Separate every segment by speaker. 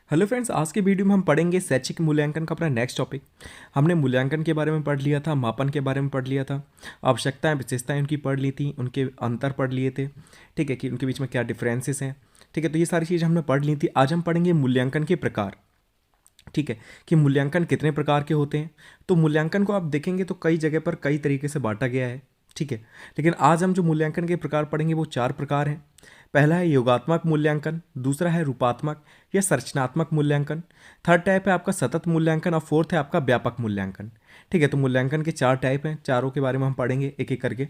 Speaker 1: Hello friends, आज के video में हम पढ़ेंगे शैक्षिक मूल्यांकन का अपना नेक्स्ट टॉपिक। हमने मूल्यांकन के बारे में पढ़ लिया था, मापन के बारे में पढ़ लिया था, आवश्यकताएं विशेषताएं उनकी पढ़ ली थी, उनके अंतर पढ़ लिए थे। ठीक है कि उनके बीच में क्या डिफरेंसेस हैं। ठीक है, तो ये सारी चीज़ हमने पढ़ ली थी। आज हम पढ़ेंगे मूल्यांकन के प्रकार। ठीक है कि मूल्यांकन कितने प्रकार के होते हैं। तो मूल्यांकन को आप देखेंगे तो कई जगह पर कई तरीके से बांटा गया है। ठीक है, लेकिन आज हम जो मूल्यांकन के प्रकार पढ़ेंगे वो 4 प्रकार हैं। पहला है योगात्मक मूल्यांकन, दूसरा है रूपात्मक या संरचनात्मक मूल्यांकन, थर्ड टाइप है आपका सतत मूल्यांकन और फोर्थ है आपका व्यापक मूल्यांकन। ठीक है, तो मूल्यांकन के 4 टाइप हैं, चारों के बारे में हम पढ़ेंगे एक एक करके।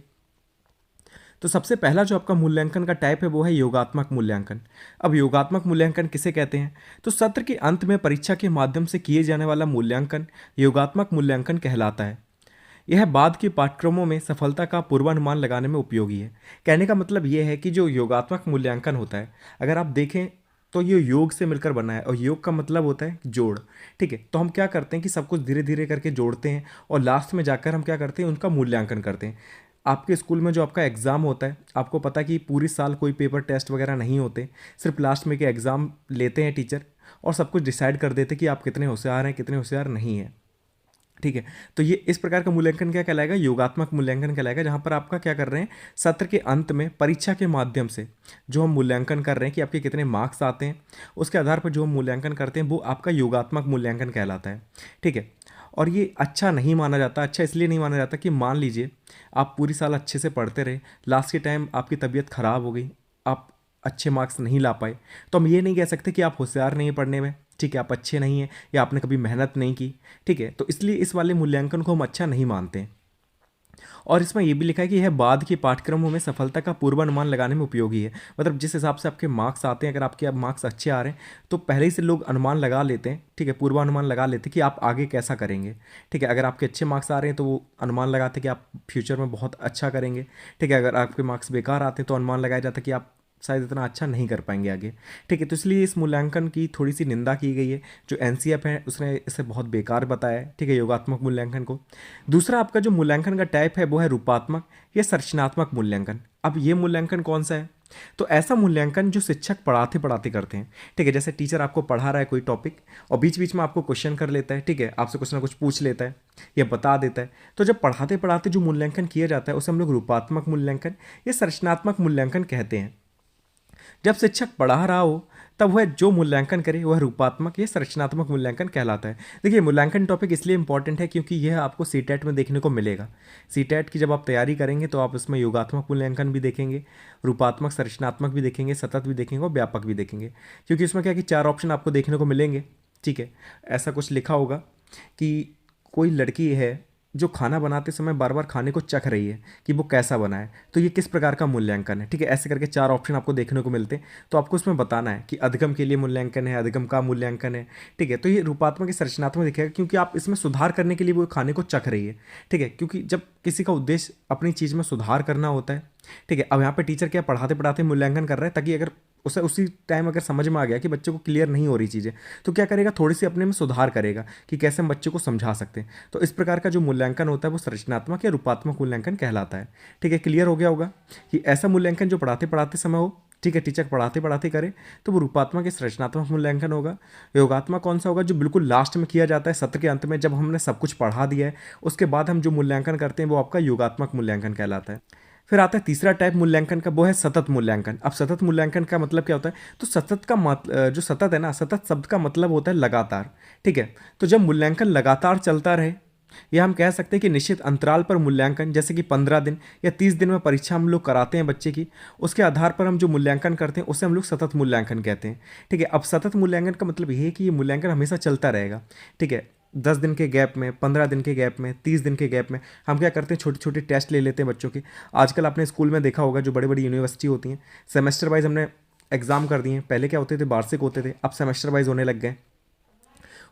Speaker 1: तो सबसे पहला जो आपका मूल्यांकन का टाइप है वो है योगात्मक मूल्यांकन। अब योगात्मक मूल्यांकन किसे कहते हैं? तो सत्र के अंत में परीक्षा के माध्यम से किए जाने वाला मूल्यांकन योगात्मक मूल्यांकन कहलाता है। यह बाद के पाठ्यक्रमों में सफलता का पूर्वानुमान लगाने में उपयोगी है। कहने का मतलब यह है कि जो योगात्मक मूल्यांकन होता है, अगर आप देखें तो ये योग से मिलकर बना है और योग का मतलब होता है जोड़। ठीक है, तो हम क्या करते हैं कि सब कुछ धीरे धीरे करके जोड़ते हैं और लास्ट में जाकर हम क्या करते हैं, उनका मूल्यांकन करते हैं। आपके स्कूल में जो आपका एग्ज़ाम होता है, आपको पता है कि पूरी साल कोई पेपर टेस्ट वगैरह नहीं होते, सिर्फ लास्ट में के एग्ज़ाम लेते हैं टीचर और सब कुछ डिसाइड कर देते हैं कि आप कितने होशियार हैं, कितने होशियार नहीं हैं। ठीक है, तो ये इस प्रकार का मूल्यांकन क्या कहलाएगा? योगात्मक मूल्यांकन कहलाएगा, जहाँ पर आपका क्या कर रहे हैं, सत्र के अंत में परीक्षा के माध्यम से जो हम मूल्यांकन कर रहे हैं कि आपके कितने मार्क्स आते हैं, उसके आधार पर जो हम मूल्यांकन करते हैं वो आपका योगात्मक मूल्यांकन कहलाता है। ठीक है, और ये अच्छा नहीं माना जाता। अच्छा इसलिए नहीं माना जाता कि मान लीजिए आप पूरी साल अच्छे से पढ़ते रहे, लास्ट के टाइम आपकी तबीयत खराब हो गई, आप अच्छे मार्क्स नहीं ला पाए, तो हम ये नहीं कह सकते कि आप होशियार नहीं हैं पढ़ने में। ठीक है, आप अच्छे नहीं हैं या आपने कभी मेहनत नहीं की। ठीक है, तो इसलिए इस वाले मूल्यांकन को हम अच्छा नहीं मानते हैं। और इसमें यह भी लिखा है कि यह बाद के पाठ्यक्रमों में सफलता का पूर्वानुमान लगाने में उपयोगी है। मतलब जिस हिसाब से आपके मार्क्स आते हैं, अगर आपके अब मार्क्स अच्छे आ रहे हैं तो पहले ही से लोग अनुमान लगा लेते हैं। ठीक है, पूर्वानुमान लगा लेते हैं कि आप आगे कैसा करेंगे। ठीक है, अगर आपके अच्छे मार्क्स आ रहे हैं तो वो अनुमान लगाते हैं कि आप फ्यूचर में बहुत अच्छा करेंगे। ठीक है, अगर आपके मार्क्स बेकार आते हैं तो अनुमान लगाया जाता है कि आप शायद इतना अच्छा नहीं कर पाएंगे आगे। ठीक है, तो इसलिए इस मूल्यांकन की थोड़ी सी निंदा की गई है। जो एनसीएफ है उसने इसे बहुत बेकार बताया है। ठीक है, योगात्मक मूल्यांकन को। दूसरा आपका जो मूल्यांकन का टाइप है वो है रूपात्मक या संरचनात्मक मूल्यांकन। अब ये मूल्यांकन कौन सा है? तो ऐसा मूल्यांकन जो शिक्षक पढ़ाते पढ़ाते करते हैं। ठीक है, जैसे टीचर आपको पढ़ा रहा है कोई टॉपिक और बीच बीच में आपको क्वेश्चन कर लेता है। ठीक है, आपसे कुछ ना कुछ पूछ लेता है या बता देता है। तो जब पढ़ाते पढ़ाते जो मूल्यांकन किया जाता है उसे हम लोग रूपात्मक मूल्यांकन या संरचनात्मक मूल्यांकन कहते हैं। जब शिक्षक पढ़ा रहा हो तब वह जो मूल्यांकन करे वह रूपात्मक या संरचनात्मक मूल्यांकन कहलाता है। देखिए, मूल्यांकन टॉपिक इसलिए इंपॉर्टेंट है क्योंकि यह आपको सीटेट में देखने को मिलेगा। सीटेट की जब आप तैयारी करेंगे तो आप इसमें योगात्मक मूल्यांकन भी देखेंगे, रूपात्मक संरचनात्मक भी देखेंगे, सतत भी देखेंगे और व्यापक भी देखेंगे। क्योंकि इसमें क्या है कि 4 ऑप्शन आपको देखने को मिलेंगे। ठीक है, ऐसा कुछ लिखा होगा कि कोई लड़की है जो खाना बनाते समय बार बार खाने को चख रही है कि वो कैसा बना है, तो ये किस प्रकार का मूल्यांकन है। ठीक है, ऐसे करके 4 ऑप्शन आपको देखने को मिलते हैं, तो आपको उसमें बताना है कि अधिगम के लिए मूल्यांकन है, अधिगम का मूल्यांकन है। ठीक है, तो ये रूपात्मक या संरचनात्मक दिखेगा क्योंकि आप इसमें सुधार करने के लिए वो खाने को चख रही है। ठीक है, क्योंकि जब किसी का उद्देश्य अपनी चीज़ में सुधार करना होता है। ठीक है, अब यहाँ पे टीचर क्या पढ़ाते पढ़ाते मूल्यांकन कर रहा है ताकि अगर उसे उसी टाइम अगर समझ में आ गया कि बच्चे को क्लियर नहीं हो रही चीज़ें, तो क्या करेगा, थोड़ी सी अपने में सुधार करेगा कि कैसे हम बच्चे को समझा सकते हैं। तो इस प्रकार का जो मूल्यांकन होता है वो संरचनात्मक या रूपात्मक मूल्यांकन कहलाता है। ठीक है, क्लियर हो गया होगा कि ऐसा मूल्यांकन जो पढ़ाते पढ़ाते समय हो। ठीक है, टीचर पढ़ाते पढ़ाते करे तो वो रूपात्मक या संरचनात्मक मूल्यांकन होगा। योगात्मक कौन सा होगा? जो बिल्कुल लास्ट में किया जाता है, सत्र के अंत में जब हमने सब कुछ पढ़ा दिया है उसके बाद हम जो मूल्यांकन करते हैं वो आपका योगात्मक मूल्यांकन कहलाता है। फिर आता है तीसरा टाइप मूल्यांकन का, वो है सतत मूल्यांकन। अब सतत मूल्यांकन का मतलब क्या होता है? तो सतत का जो सतत है ना, सतत शब्द का मतलब होता है लगातार। ठीक है, तो जब मूल्यांकन लगातार चलता रहे, या हम कह सकते हैं कि निश्चित अंतराल पर मूल्यांकन, जैसे कि 15 दिन या 30 दिन में परीक्षा हम लोग कराते हैं बच्चे की, उसके आधार पर हम जो मूल्यांकन करते हैं उसे हम लोग सतत मूल्यांकन कहते हैं। ठीक है, अब सतत मूल्यांकन का मतलब ये है कि ये मूल्यांकन हमेशा चलता रहेगा। ठीक है, 10 दिन के गैप में, 15 दिन के गैप में, 30 दिन के गैप में हम क्या करते हैं, छोटे छोटे टेस्ट ले लेते हैं बच्चों के। आजकल आपने स्कूल में देखा होगा, जो बड़ी बड़ी यूनिवर्सिटी होती हैं, सेमेस्टर वाइज हमने एग्ज़ाम कर दिए हैं। पहले क्या होते थे, वार्षिक होते थे, अब सेमेस्टर वाइज होने लग गए।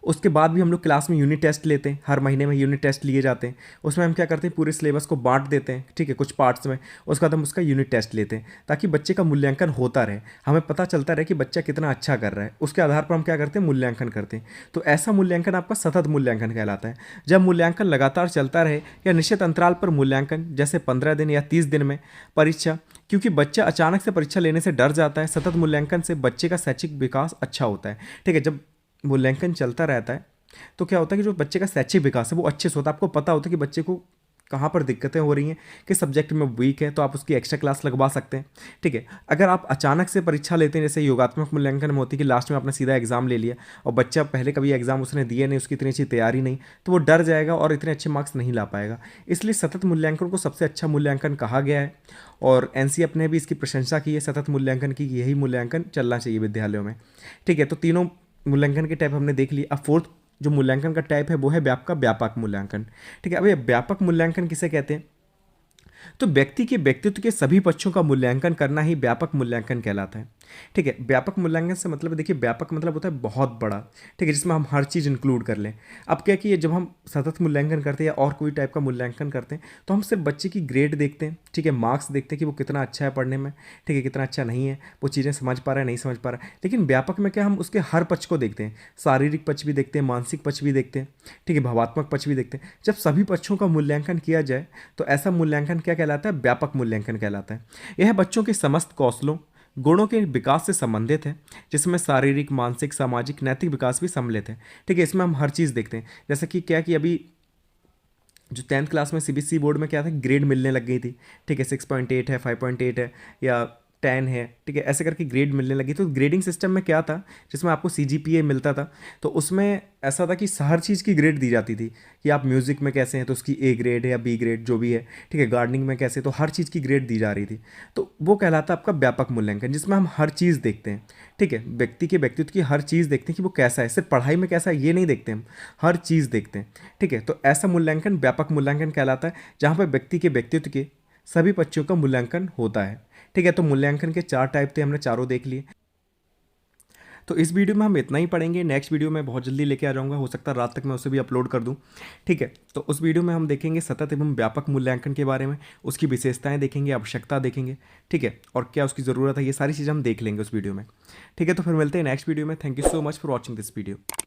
Speaker 1: उसके बाद भी हम लोग क्लास में यूनिट टेस्ट लेते हैं, हर महीने में यूनिट टेस्ट लिए जाते हैं। उसमें हम क्या करते हैं, पूरे सिलेबस को बांट देते हैं। ठीक है, कुछ पार्ट्स में, उसके बाद हम उसका यूनिट टेस्ट लेते हैं ताकि बच्चे का मूल्यांकन होता रहे, हमें पता चलता रहे कि बच्चा कितना अच्छा कर रहा है। उसके आधार पर हम क्या करते हैं, मूल्यांकन करते हैं। तो ऐसा मूल्यांकन आपका सतत मूल्यांकन कहलाता है। जब मूल्यांकन लगातार चलता रहे या निश्चित अंतराल पर मूल्यांकन, जैसे 15 दिन या 30 दिन में परीक्षा, क्योंकि बच्चा अचानक से परीक्षा लेने से डर जाता है। सतत मूल्यांकन से बच्चे का शैक्षिक विकास अच्छा होता है। ठीक है, जब मूल्यांकन चलता रहता है तो क्या होता है कि जो बच्चे का शैक्षिक विकास है वो अच्छे से होता है। आपको पता होता है कि बच्चे को कहाँ पर दिक्कतें हो रही हैं, किस सब्जेक्ट में वीक है, तो आप उसकी एक्स्ट्रा क्लास लगवा सकते हैं। ठीक है, अगर आप अचानक से परीक्षा लेते हैं, जैसे योगात्मक मूल्यांकन में होती है कि लास्ट में आपने सीधा एग्जाम ले लिया और बच्चा पहले कभी एग्जाम उसने दिए नहीं, उसकी इतनी अच्छी तैयारी नहीं, तो वो डर जाएगा और इतने अच्छे मार्क्स नहीं ला पाएगा। इसलिए सतत मूल्यांकन को सबसे अच्छा मूल्यांकन कहा गया है और एनसीएफ ने भी इसकी प्रशंसा की है सतत मूल्यांकन की, यही मूल्यांकन चलना चाहिए विद्यालयों में। ठीक है, तो तीनों मूल्यांकन के टाइप हमने देख लिए। अब फोर्थ जो मूल्यांकन का टाइप है वो है व्यापक मूल्यांकन। ठीक है, अब ये व्यापक मूल्यांकन किसे कहते हैं? तो व्यक्ति के व्यक्तित्व के सभी पक्षों का मूल्यांकन करना ही व्यापक मूल्यांकन कहलाता है। ठीक है, व्यापक मूल्यांकन से मतलब देखिए, व्यापक मतलब होता है बहुत बड़ा। ठीक है, जिसमें हम हर चीज़ इंक्लूड कर लें। अब क्या कि जब हम सतत मूल्यांकन करते हैं या और कोई टाइप का मूल्यांकन करते हैं तो हम सिर्फ बच्चे की ग्रेड देखते हैं। ठीक है, मार्क्स देखते हैं कि वो कितना अच्छा है पढ़ने में, ठीक है, कितना अच्छा नहीं है, वो चीज़ें समझ पा रहा है नहीं समझ पा रहा है। लेकिन व्यापक में क्या, हम उसके हर पक्ष को देखते हैं, शारीरिक पक्ष भी देखते हैं, मानसिक पक्ष भी देखते हैं, ठीक है, भावात्मक पक्ष भी देखते हैं। जब सभी पक्षों का मूल्यांकन किया जाए तो ऐसा मूल्यांकन क्या कहलाता है? व्यापक मूल्यांकन कहलाता है। यह बच्चों के समस्त कौशलों गुणों के विकास से संबंधित है, जिसमें शारीरिक, मानसिक, सामाजिक, नैतिक विकास भी सम्मिलित है। ठीक है, इसमें हम हर चीज़ देखते हैं। जैसे कि क्या कि अभी जो 10th क्लास में सीबीएसई बोर्ड में क्या था, ग्रेड मिलने लग गई थी। ठीक है, 6.8 है, 5.8 है या 10 है, ठीक है, ऐसे करके ग्रेड मिलने लगी। तो ग्रेडिंग सिस्टम में क्या था, जिसमें आपको सीजीपीए मिलता था, तो उसमें ऐसा था कि हर चीज़ की ग्रेड दी जाती थी कि आप म्यूज़िक में कैसे हैं तो उसकी ए ग्रेड है या बी ग्रेड जो भी है। ठीक है, गार्डनिंग में कैसे, तो हर चीज़ की ग्रेड दी जा रही थी। तो वो कहलाता है आपका व्यापक मूल्यांकन, जिसमें हम हर चीज़ देखते हैं। ठीक है, व्यक्ति के व्यक्तित्व की हर चीज़ देखते हैं कि वो कैसा है, सिर्फ पढ़ाई में कैसा है ये नहीं देखते हम, हर चीज़ देखते हैं। ठीक है, तो ऐसा मूल्यांकन व्यापक मूल्यांकन कहलाता है, जहाँ पर व्यक्ति के व्यक्तित्व के सभी पक्षों का मूल्यांकन होता है। ठीक है, तो मूल्यांकन के 4 टाइप थे, हमने चारों देख लिए। तो इस वीडियो में हम इतना ही पढ़ेंगे। नेक्स्ट वीडियो मैं बहुत जल्दी लेके आ जाऊंगा, हो सकता है रात तक मैं उसे भी अपलोड कर दूं। ठीक है, तो उस वीडियो में हम देखेंगे सतत एवं व्यापक मूल्यांकन के बारे में, उसकी विशेषताएं देखेंगे, आवश्यकता देखेंगे। ठीक है, और क्या उसकी ज़रूरत है, ये सारी चीज़ें हम देख लेंगे उस वीडियो में। ठीक है, तो फिर मिलते हैं नेक्स्ट वीडियो में। Thank you so much for watching this video.